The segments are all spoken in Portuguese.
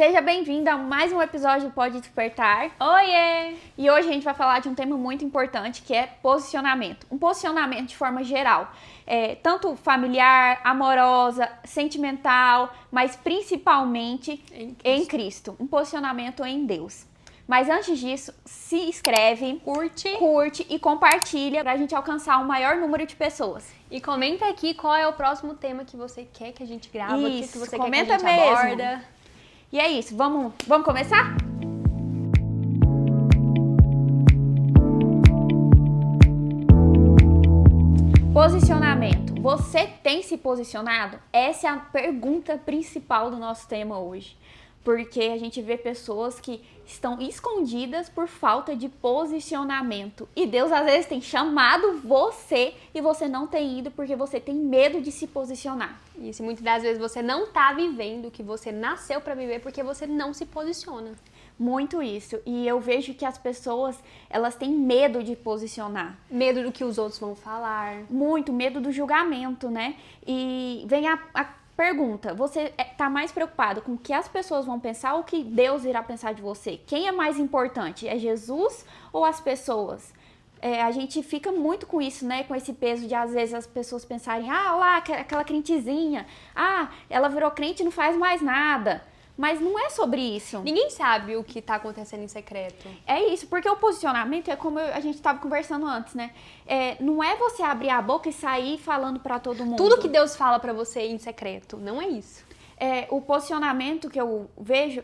Seja bem-vindo a mais um episódio do Pode Despertar. Oiê! E hoje a gente vai falar de um tema muito importante, que é posicionamento. Um posicionamento de forma geral, tanto familiar, amorosa, sentimental, mas principalmente em Cristo. Um posicionamento em Deus. Mas antes disso, se inscreve, curte e compartilha pra gente alcançar um maior número de pessoas. E comenta aqui qual é o próximo tema que você quer que a gente grava, o que você quer que a gente mesmo. aborda. E é isso, vamos começar? Posicionamento. Você tem se posicionado? Essa é a pergunta principal do nosso tema hoje. Porque a gente vê pessoas que estão escondidas por falta de posicionamento. E Deus às vezes tem chamado você e você não tem ido porque você tem medo de se posicionar. Isso, e muitas das vezes você não tá vivendo o que você nasceu pra viver porque você não se posiciona. Muito isso. E eu vejo que as pessoas, elas têm medo de posicionar. Medo do que os outros vão falar. Muito, medo do julgamento, né? E vem a pergunta, você tá mais preocupado com o que as pessoas vão pensar ou o que Deus irá pensar de você? Quem é mais importante? É Jesus ou as pessoas? A gente fica muito com isso, né? Com esse peso de, às vezes, as pessoas pensarem, ah, lá, aquela crentezinha, ela virou crente e não faz mais nada. Mas não é sobre isso. Ninguém sabe o que tá acontecendo em secreto. É isso, porque o posicionamento é como a gente estava conversando antes, né? Não é você abrir a boca e sair falando pra todo mundo. Tudo que Deus fala pra você em secreto, não é isso. O posicionamento que eu vejo,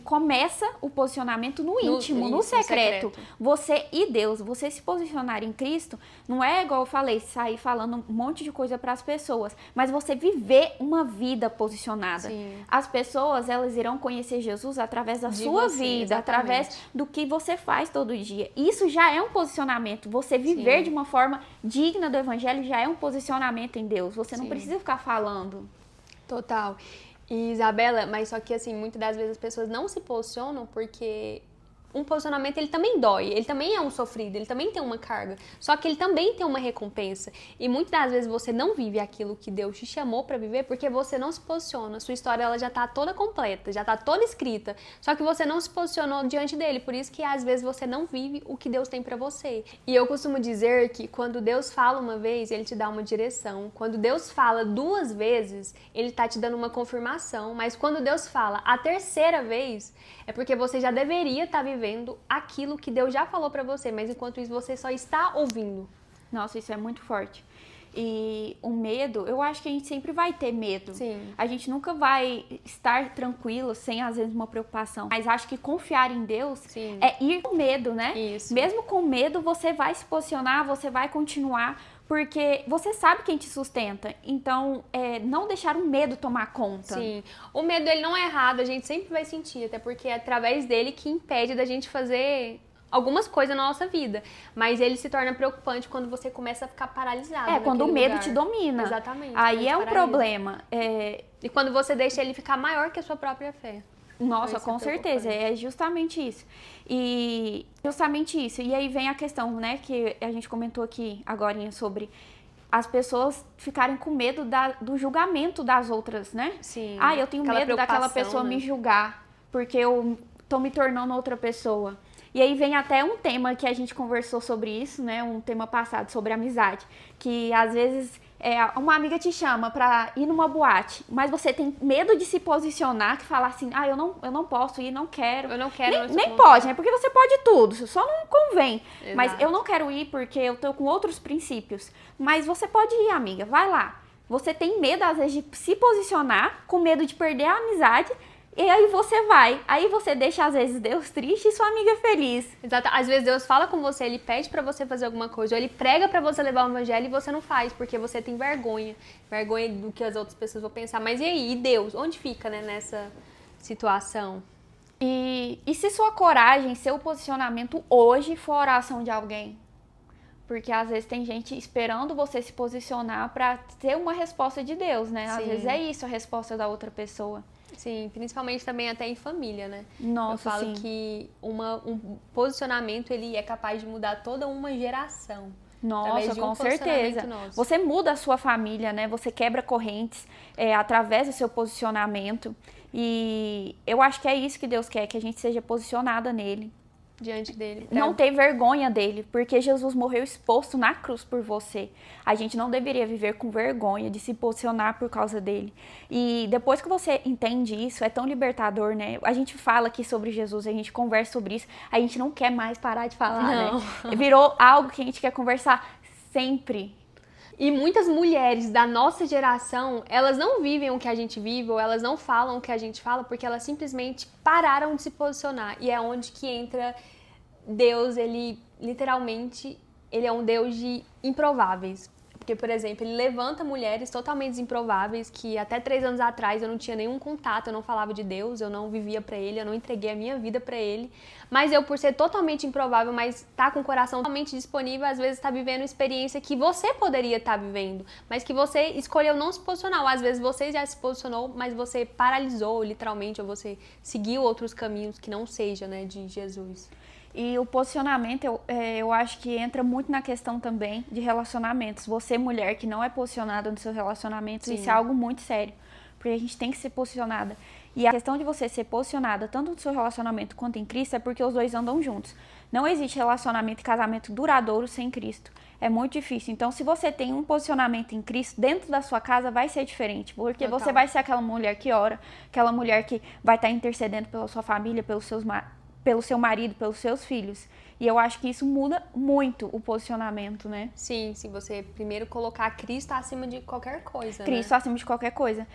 começa o posicionamento no íntimo, no secreto. Você e Deus, você se posicionar em Cristo, não é igual eu falei, sair falando um monte de coisa para as pessoas, mas você viver uma vida posicionada. Sim. As pessoas, elas irão conhecer Jesus através da sua vida, através do que você faz todo dia. Isso já é um posicionamento. Você viver de uma forma digna do Evangelho já é um posicionamento em Deus. Você não precisa ficar falando. Total. E, Isabela, mas só que assim, muitas das vezes as pessoas não se posicionam porque um posicionamento ele também dói, ele também é um sofrido, ele também tem uma carga, só que ele também tem uma recompensa. E muitas das vezes você não vive aquilo que Deus te chamou pra viver porque você não se posiciona. Sua história ela já tá toda completa, já tá toda escrita, só que você não se posicionou diante dele, por isso que às vezes você não vive o que Deus tem pra você. E eu costumo dizer que quando Deus fala uma vez, ele te dá uma direção. Quando Deus fala duas vezes, ele tá te dando uma confirmação, mas quando Deus fala a terceira vez, é porque você já deveria estar vivendo aquilo que Deus já falou pra você, mas enquanto isso você só está ouvindo. Nossa, isso é muito forte. E o medo, eu acho que a gente sempre vai ter medo. Sim. A gente nunca vai estar tranquilo sem, às vezes, uma preocupação. Mas acho que confiar em Deus é ir com medo, né? Isso. Mesmo com medo, você vai se posicionar, você vai continuar, porque você sabe quem te sustenta. Então, não deixar o medo tomar conta. Sim. O medo, ele não é errado, a gente sempre vai sentir, até porque é através dele que impede da gente fazer algumas coisas na nossa vida. Mas ele se torna preocupante quando você começa a ficar paralisado. Quando o medo te domina. Exatamente. Aí é um problema. E quando você deixa ele ficar maior que a sua própria fé. Nossa, com certeza, é justamente isso. E aí vem a questão, né, que a gente comentou aqui agorinha sobre as pessoas ficarem com medo do julgamento das outras, né? Sim. Eu tenho medo daquela pessoa me julgar, porque eu tô me tornando outra pessoa. E aí vem até um tema que a gente conversou sobre isso, né? Um tema passado sobre amizade, que às vezes uma amiga te chama pra ir numa boate, mas você tem medo de se posicionar, que falar assim, eu não posso ir, não quero. Eu não quero. Nem pode, né? Porque você pode tudo, só não convém. Exato. Mas eu não quero ir porque eu tô com outros princípios. Mas você pode ir, amiga, vai lá. Você tem medo, às vezes, de se posicionar, com medo de perder a amizade, e aí você vai. Aí você deixa, às vezes, Deus triste e sua amiga feliz. Exato. Às vezes Deus fala com você, ele pede pra você fazer alguma coisa, ou ele prega pra você levar o evangelho e você não faz, porque você tem vergonha. Vergonha do que as outras pessoas vão pensar. Mas e aí? E Deus? Onde fica, né, nessa situação? E se sua coragem, seu posicionamento hoje for a oração de alguém? Porque às vezes tem gente esperando você se posicionar pra ter uma resposta de Deus, né? Às vezes é isso a resposta da outra pessoa. Sim, principalmente também até em família, né? Nossa, eu falo sim. que um posicionamento, ele é capaz de mudar toda uma geração. Nossa, com certeza. Você muda a sua família, né? Você quebra correntes através do seu posicionamento. E eu acho que é isso que Deus quer, que a gente seja posicionada nele. Diante dele. Não ter vergonha dele, porque Jesus morreu exposto na cruz por você. A gente não deveria viver com vergonha de se posicionar por causa dele. E depois que você entende isso, é tão libertador, né? A gente fala aqui sobre Jesus, a gente conversa sobre isso, a gente não quer mais parar de falar, Não. né? Virou algo que a gente quer conversar sempre. E muitas mulheres da nossa geração, elas não vivem o que a gente vive, ou elas não falam o que a gente fala, porque elas simplesmente pararam de se posicionar. E é onde que entra Deus, ele literalmente, ele é um Deus de improváveis. Porque, por exemplo, ele levanta mulheres totalmente improváveis, que até 3 anos atrás eu não tinha nenhum contato, eu não falava de Deus, eu não vivia pra ele, eu não entreguei a minha vida pra ele. Mas eu, por ser totalmente improvável, mas tá com o coração totalmente disponível, às vezes tá vivendo uma experiência que você poderia estar vivendo, mas que você escolheu não se posicionar. Ou às vezes você já se posicionou, mas você paralisou, literalmente, ou você seguiu outros caminhos que não seja, né, de Jesus. E o posicionamento, eu acho que entra muito na questão também de relacionamentos. Você, mulher, que não é posicionada nos seus relacionamentos, Sim. isso é algo muito sério. Porque a gente tem que ser posicionada. E a questão de você ser posicionada tanto no seu relacionamento quanto em Cristo é porque os dois andam juntos. Não existe relacionamento e casamento duradouro sem Cristo. É muito difícil. Então, se você tem um posicionamento em Cristo, dentro da sua casa vai ser diferente. Porque Total. você vai ser aquela mulher que ora, aquela mulher que vai estar intercedendo pela sua família, pelo seu marido, pelos seus filhos. E eu acho que isso muda muito o posicionamento, né? Sim, se você primeiro colocar Cristo acima de qualquer coisa, Cristo né? acima de qualquer coisa.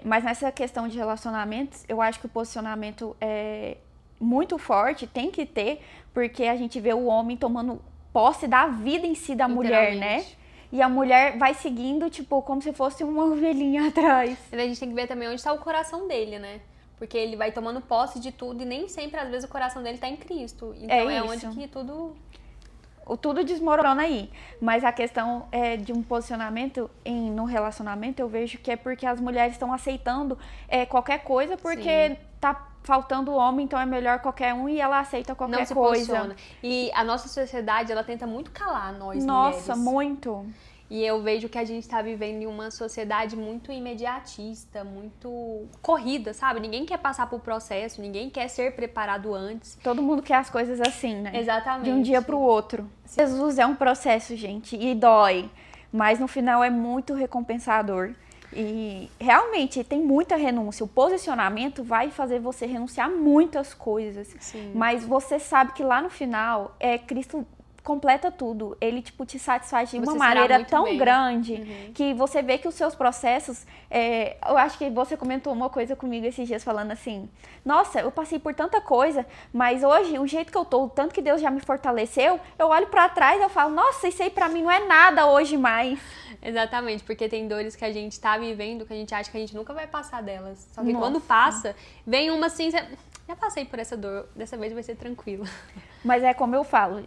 Mas nessa questão de relacionamentos, eu acho que o posicionamento é muito forte, tem que ter, porque a gente vê o homem tomando posse da vida em si da mulher, né? E a mulher vai seguindo, tipo, como se fosse uma ovelhinha atrás. E a gente tem que ver também onde está o coração dele, né? Porque ele vai tomando posse de tudo e nem sempre, às vezes, o coração dele está em Cristo. Então é onde que tudo desmorona aí. Mas a questão de um posicionamento no relacionamento, eu vejo que é porque as mulheres estão aceitando qualquer coisa, porque tá faltando homem, então é melhor qualquer um, e ela aceita qualquer não se coisa. Posiciona. E a nossa sociedade, ela tenta muito calar nós Nossa, mulheres. muito. E eu vejo que a gente tá vivendo em uma sociedade muito imediatista, muito corrida, sabe? Ninguém quer passar por processo, ninguém quer ser preparado antes. Todo mundo quer as coisas assim, né? Exatamente. De um dia pro outro. Jesus é um processo, gente, e dói, mas no final é muito recompensador. E realmente tem muita renúncia. O posicionamento vai fazer você renunciar a muitas coisas. Sim. Mas você sabe que lá no final Cristo completa tudo. Ele, tipo, te satisfaz de uma maneira tão grande que você vê que os seus processos... eu acho que você comentou uma coisa comigo esses dias falando assim, nossa, eu passei por tanta coisa, mas hoje, o jeito que eu tô, o tanto que Deus já me fortaleceu, eu olho pra trás e eu falo, nossa, isso aí pra mim não é nada hoje mais. Exatamente, porque tem dores que a gente tá vivendo que a gente acha que a gente nunca vai passar delas. Só que quando passa, vem uma assim... Já passei por essa dor, dessa vez vai ser tranquilo. Mas é como eu falo,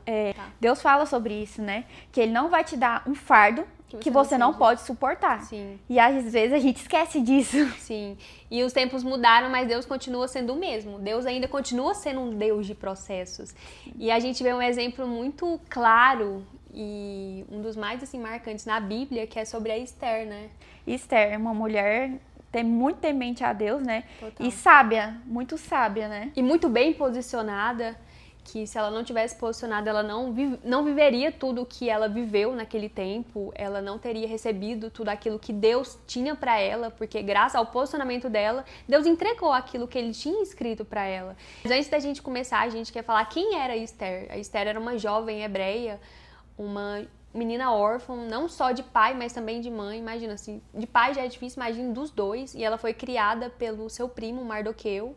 Deus fala sobre isso, né? Que Ele não vai te dar um fardo que você não pode suportar. Sim. E às vezes a gente esquece disso. Sim. E os tempos mudaram, mas Deus continua sendo o mesmo. Deus ainda continua sendo um Deus de processos. E a gente vê um exemplo muito claro e um dos mais assim marcantes na Bíblia, que é sobre a Esther, né? Esther é uma mulher... muito temente a Deus, né? Total. E sábia, muito sábia, né? E muito bem posicionada, que se ela não tivesse posicionado, ela não viveria tudo o que ela viveu naquele tempo, ela não teria recebido tudo aquilo que Deus tinha pra ela, porque graças ao posicionamento dela, Deus entregou aquilo que Ele tinha escrito pra ela. Mas antes da gente começar, a gente quer falar quem era a Esther. A Esther era uma jovem hebreia, uma menina órfã, não só de pai, mas também de mãe. Imagina, assim, de pai já é difícil, imagina dos dois. E ela foi criada pelo seu primo, Mardoqueu.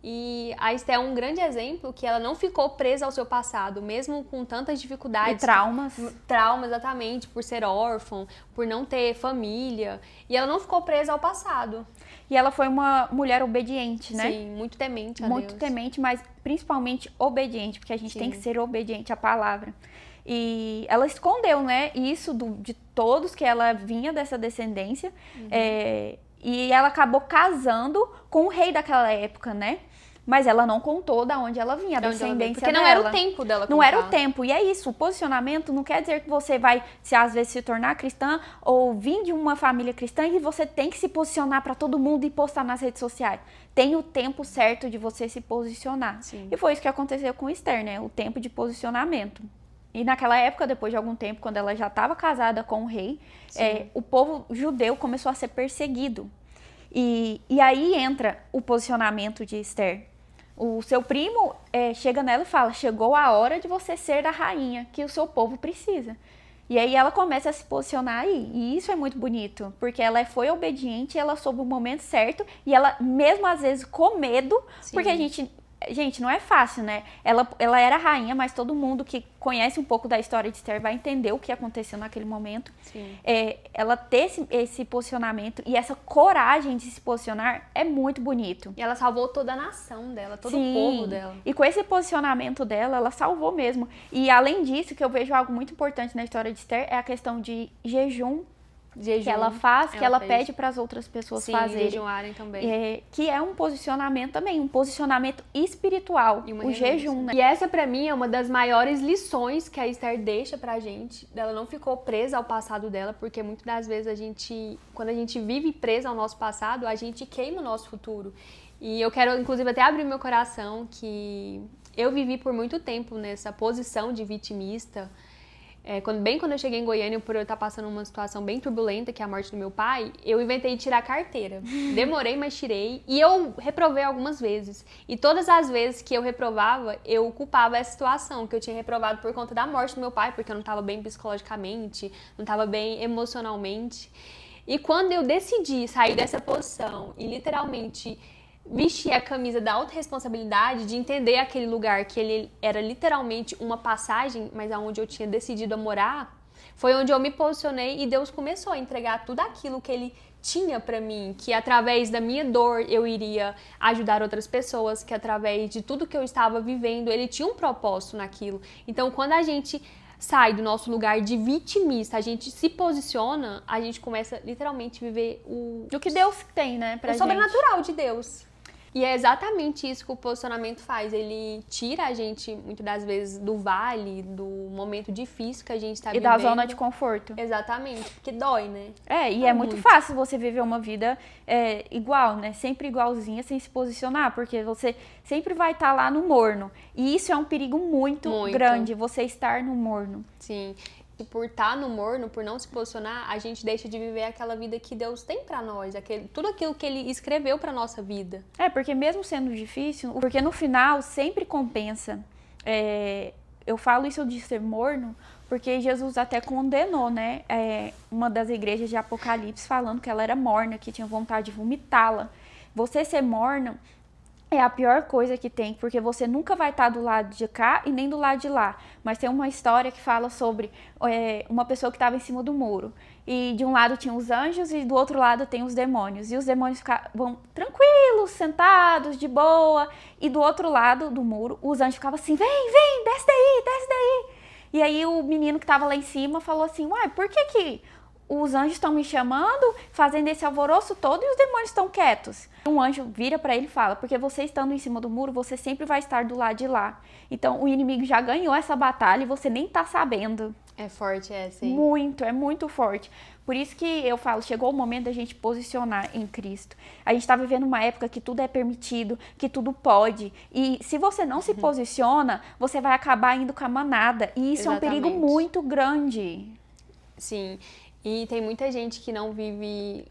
E a Esther é um grande exemplo que ela não ficou presa ao seu passado, mesmo com tantas dificuldades. E traumas. Traumas, exatamente, por ser órfã, por não ter família. E ela não ficou presa ao passado. E ela foi uma mulher obediente, né? Sim, muito temente a Deus. Muito temente, mas principalmente obediente, porque a gente tem que ser obediente à palavra. E ela escondeu, né, isso de todos, que ela vinha dessa descendência. E ela acabou casando com o rei daquela época, né? Mas ela não contou da onde ela vinha, a descendência porque dela. não era o tempo dela contar. Não era o tempo. E é isso, o posicionamento não quer dizer que você vai, às vezes, se tornar cristã ou vir de uma família cristã e você tem que se posicionar para todo mundo e postar nas redes sociais. Tem o tempo certo de você se posicionar. Sim. E foi isso que aconteceu com Esther, né? O tempo de posicionamento. E naquela época, depois de algum tempo, quando ela já estava casada com o rei, o povo judeu começou a ser perseguido. E aí entra o posicionamento de Esther. O seu primo chega nela e fala, chegou a hora de você ser a rainha que o seu povo precisa. E aí ela começa a se posicionar aí. E isso é muito bonito, porque ela foi obediente, ela soube o momento certo, e ela, mesmo às vezes com medo, Sim. porque a gente, não é fácil, né? Ela era rainha, mas todo mundo que conhece um pouco da história de Esther vai entender o que aconteceu naquele momento. Sim. Ela ter esse posicionamento e essa coragem de se posicionar é muito bonito. E ela salvou toda a nação dela, todo Sim. o povo dela. E com esse posicionamento dela, ela salvou mesmo. E além disso, que eu vejo algo muito importante na história de Esther, é a questão de jejum. Que ela faz, que ela pede para as outras pessoas fazerem. Jejuarem também. Que é um posicionamento também, um posicionamento espiritual, o jejum, né? E essa pra mim é uma das maiores lições que a Esther deixa pra gente. Ela não ficou presa ao passado dela, porque muitas das vezes quando a gente vive presa ao nosso passado, a gente queima o nosso futuro. E eu quero, inclusive, até abrir meu coração que eu vivi por muito tempo nessa posição de vitimista. Quando eu cheguei em Goiânia, por eu estar passando uma situação bem turbulenta, que é a morte do meu pai, eu inventei de tirar a carteira. Demorei, mas tirei. E eu reprovei algumas vezes. E todas as vezes que eu reprovava, eu culpava essa situação, que eu tinha reprovado por conta da morte do meu pai, porque eu não estava bem psicologicamente, não estava bem emocionalmente. E quando eu decidi sair dessa posição e literalmente vestir a camisa da autorresponsabilidade, de entender aquele lugar que ele era literalmente uma passagem, mas aonde eu tinha decidido a morar, foi onde eu me posicionei e Deus começou a entregar tudo aquilo que Ele tinha pra mim, que através da minha dor eu iria ajudar outras pessoas, que através de tudo que eu estava vivendo, Ele tinha um propósito naquilo. Então, quando a gente sai do nosso lugar de vitimista, a gente se posiciona, a gente começa literalmente a viver o que Deus tem, né, pra gente. O sobrenatural de Deus. E é exatamente isso que o posicionamento faz. Ele tira a gente, muitas das vezes, do vale, do momento difícil que a gente está vivendo. E da zona de conforto. Exatamente, porque dói, né? E é muito fácil você viver uma vida igual, né? Sempre igualzinha, sem se posicionar, porque você sempre vai estar lá no morno. E isso é um perigo muito grande, você estar no morno. Sim. E por estar no morno, por não se posicionar, a gente deixa de viver aquela vida que Deus tem pra nós, tudo aquilo que Ele escreveu pra nossa vida. Porque mesmo sendo difícil, porque no final sempre compensa. Eu falo isso de ser morno, porque Jesus até condenou, né, uma das igrejas de Apocalipse, falando que ela era morna, que tinha vontade de vomitá-la. Você ser morna é a pior coisa que tem, porque você nunca vai estar do lado de cá e nem do lado de lá. Mas tem uma história que fala sobre uma pessoa que estava em cima do muro. E de um lado tinha os anjos e do outro lado tem os demônios. E os demônios ficavam tranquilos, sentados, de boa. E do outro lado do muro, os anjos ficavam assim, vem, desce daí, desce daí. E aí o menino que estava lá em cima falou assim, uai, por que os anjos estão me chamando, fazendo esse alvoroço todo e os demônios estão quietos? Um anjo vira para ele e fala, porque você estando em cima do muro, você sempre vai estar do lado de lá. Então o inimigo já ganhou essa batalha e você nem tá sabendo. É forte essa, hein? É muito forte. Por isso que eu falo, chegou o momento da gente posicionar em Cristo. A gente tá vivendo uma época que tudo é permitido, que tudo pode. E se você não se posiciona, você vai acabar indo com a manada. E isso é um perigo muito grande. Sim. E tem muita gente que não vive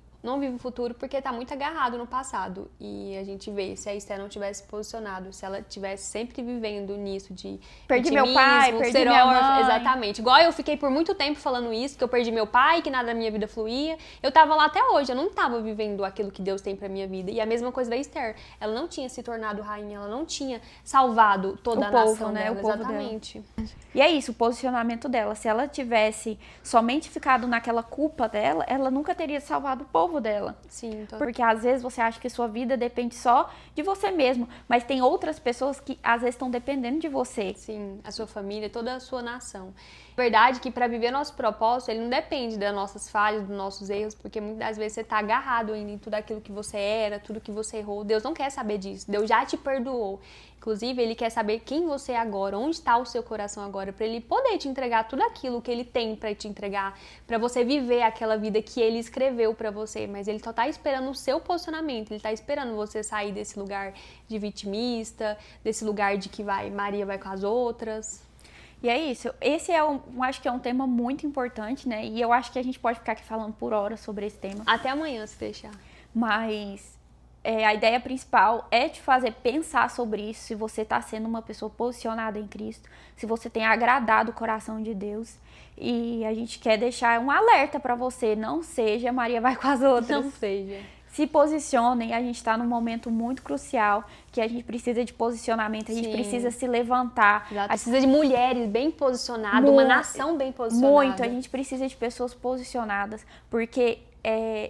o futuro porque tá muito agarrado no passado. E a gente vê, se a Esther não tivesse posicionado, se ela tivesse sempre vivendo nisso de perdi meu pai, perdi minha mãe. Exatamente. Igual eu fiquei por muito tempo falando isso, que eu perdi meu pai, que nada da minha vida fluía. Eu tava lá até hoje, eu não tava vivendo aquilo que Deus tem pra minha vida. E a mesma coisa da Esther. Ela não tinha se tornado rainha, ela não tinha salvado toda a nação dela. O povo exatamente. Dela. E é isso, o posicionamento dela. Se ela tivesse somente ficado naquela culpa dela, ela nunca teria salvado o povo dela. Sim, então... Porque às vezes você acha que sua vida depende só de você mesmo, mas tem outras pessoas que às vezes estão dependendo de você. Sim, a sua família, toda a sua nação. Verdade que para viver nosso propósito, ele não depende das nossas falhas, dos nossos erros, porque muitas das vezes você tá agarrado ainda em tudo aquilo que você era, tudo que você errou. Deus não quer saber disso. Deus já te perdoou. Inclusive, ele quer saber quem você é agora, onde está o seu coração agora, para ele poder te entregar tudo aquilo que ele tem para te entregar, para você viver aquela vida que ele escreveu para você. Mas ele só tá esperando o seu posicionamento, ele tá esperando você sair desse lugar de vitimista, desse lugar de que Maria vai com as outras. E é isso. Esse acho que é um tema muito importante, né? E eu acho que a gente pode ficar aqui falando por horas sobre esse tema. Até amanhã, se deixar. Mas a ideia principal é te fazer pensar sobre isso, se você está sendo uma pessoa posicionada em Cristo, se você tem agradado o coração de Deus. E a gente quer deixar um alerta para você, não seja Maria vai com as outras. Não seja. Se posicionem, a gente está num momento muito crucial, que a gente precisa de posicionamento, a gente precisa se levantar. Exato. Precisa de mulheres bem posicionadas, uma nação bem posicionada. Muito, a gente precisa de pessoas posicionadas, porque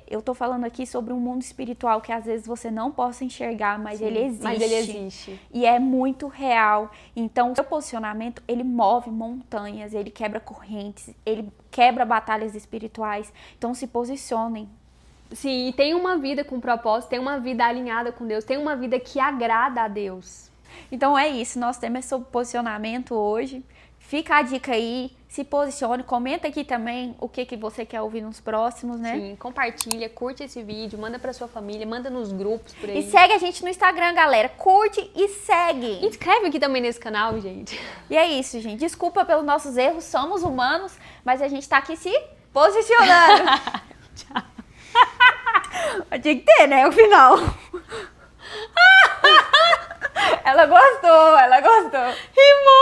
eu tô falando aqui sobre um mundo espiritual que às vezes você não possa enxergar, mas ele existe. Mas ele existe. E é muito real. Então, o seu posicionamento, ele move montanhas, ele quebra correntes, ele quebra batalhas espirituais. Então, se posicionem. Sim, e tem uma vida com propósito, tem uma vida alinhada com Deus, tem uma vida que agrada a Deus. Então é isso, nosso tema é sobre posicionamento hoje. Fica a dica aí, se posicione, comenta aqui também o que você quer ouvir nos próximos, né? Sim, compartilha, curte esse vídeo, manda pra sua família, manda nos grupos por aí. E segue a gente no Instagram, galera. Curte e segue. Inscreve aqui também nesse canal, gente. E é isso, gente. Desculpa pelos nossos erros, somos humanos, mas a gente tá aqui se posicionando. Tchau. Tinha que ter, né? O final. Ela gostou. Rimou.